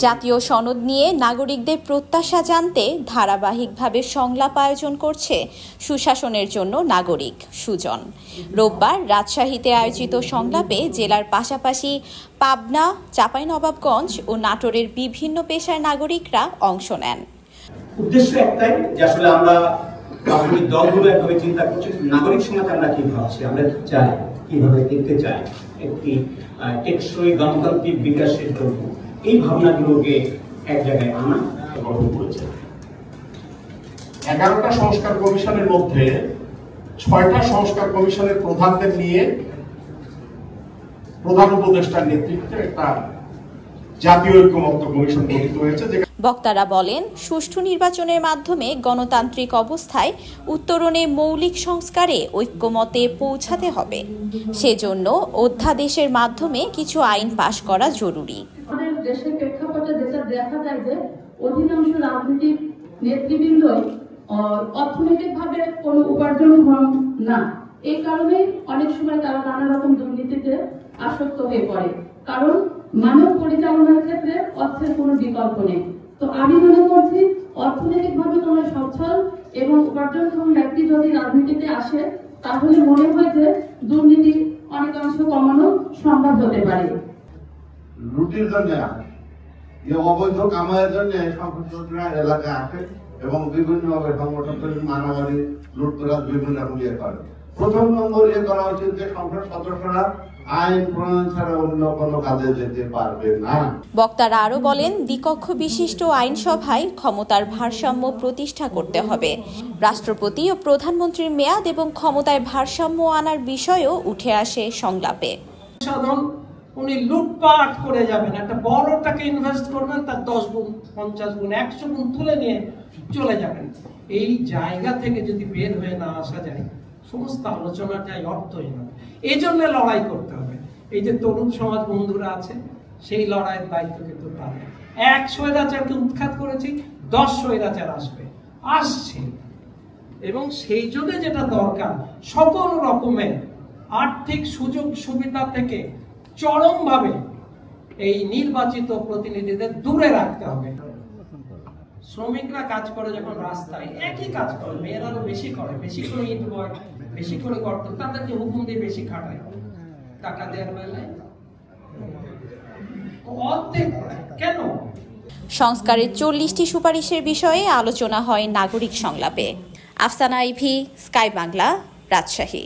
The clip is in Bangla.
জাতীয় সনদ নিয়ে নাগরিকদের প্রত্যাশা জানতে ধারাবাহিকভাবে সংলাপ আয়োজন করছে সুশাসনের জন্য নাগরিক সুজন। রোববার রাজশাহীতে আয়োজিত সংলাপে জেলার পাশাপাশি পাবনা, চাঁপাইনবাবগঞ্জ ও নাটোরের বিভিন্ন পেশার নাগরিকরা অংশ নেন। উদ্দেশ্য একটাই যে আসলে আমরা রাজনৈতিক দলগুলো একভাবে চিন্তা করছি, নাগরিক সমাজ আমরা কি ভাবছি, আমরা কি চাই, কিভাবে দেখতে চাই একটি টেকসই গণতান্ত্রিক বিকাশের জন্য এই ভাবনাগুলোকে এক জায়গায় আনা গঠন করেছে। 11টা সংস্কার কমিশনের মধ্যে 6টা সংস্কার কমিশনের প্রধানদের নিয়ে প্রধান উপদেষ্টার নেতৃত্বে একটা জাতীয় ঐক্যমত্য কমিশন গঠিত হয়েছে। বক্তারা বলেন, সুষ্ঠু নির্বাচনের মাধ্যমে গণতান্ত্রিক অবস্থায় উত্তরণে মৌলিক সংস্কারে ঐক্যমতে পৌঁছাতে হবে। সেজন্য অধ্যাদেশের মাধ্যমে কিছু আইন পাশ করা জরুরি। আমাদের দেশের প্রেক্ষাপটে যেটা দেখা যায় যে অধিকাংশ রাজনৈতিক নেতৃবৃন্দই অর্থনৈতিকভাবে কোনো উপার্জনক্ষম না। এই কারণে অনেক সময় তারা নানা রকম দুর্নীতিতে আসক্ত হয়ে পড়ে, কারণ মানব পরিচালনার ক্ষেত্রে অর্থের কোনো বিকল্প নেই। তো আমি মনে করছি অর্থনৈতিকভাবে কোনো সচ্ছল এবং উপার্জনক্ষম ব্যক্তি যদি রাজনীতিতে আসে, তাহলে মনে হয় যে দুর্নীতি অনেকাংশ কমানো সম্ভব হতে পারে। লুটির জন্য অবৈধ কামাইয়ের জন্য সংসদরা এলাকায় আসে এবং বিভিন্নভাবে সংগঠন মারামারি, লুটতরাজ বিভিন্ন রকম করে। প্রথম নম্বর করা উচিত যে সংসদ সদস্যরা আইন প্রণয়ন ছাড়া অন্য কোনো কাজে যেতে পারবে না। বক্তারা আরো বলেন, দ্বিকক্ষ বিশিষ্ট আইনসভায় ক্ষমতার ভারসাম্য প্রতিষ্ঠা করতে হবে। রাষ্ট্রপতি ও প্রধানমন্ত্রীর মেয়াদ এবং ক্ষমতায় ভারসাম্য আনার বিষয়ও উঠে আসে সংলাপে। উনি লুটপাট করে যাবেন, একটা বড় টাকা ইনভেস্ট করবেন, তার 10 গুণ, 50 গুণ, 100 গুণ তুলে নিয়ে চলে যাবেন। এই জায়গা থেকে যদি বের হয়ে না আসা যায়, সমস্ত আলোচনাটাই অর্থহীন হবে। এই জন্য লড়াই করতে হবে। এই যে তরুণ সমাজ বন্ধুরা আছে, সেই লড়াইয়ের দায়িত্ব কিন্তু তাদের। 1 স্বৈরাচারকে উৎখাত করেছি, 10 স্বৈরাচার আসছে এবং সেই জন্য যেটা দরকার, সকল রকমের আর্থিক সুযোগ সুবিধা থেকে চরমভাবে এই নির্বাচিত প্রতিনিধিদের দূরে রাখতে হবে। শ্রমিকরা কাজ করে যখন রাস্তায়, একই কাজ করে, মেয়েরা আরো বেশি করে, বেশি করে ইট বয়, বেশি করে গর্ত, তাদেরকে হুকুম দিয়ে বেশি খাটায়। টাকা দেওয়ার বেলায় অর্ধেক কেন? সংস্কারের 40টি সুপারিশের বিষয়ে আলোচনা হয় নাগরিক সংলাপে। আফসানা আইভি, স্কাই বাংলা, রাজশাহী।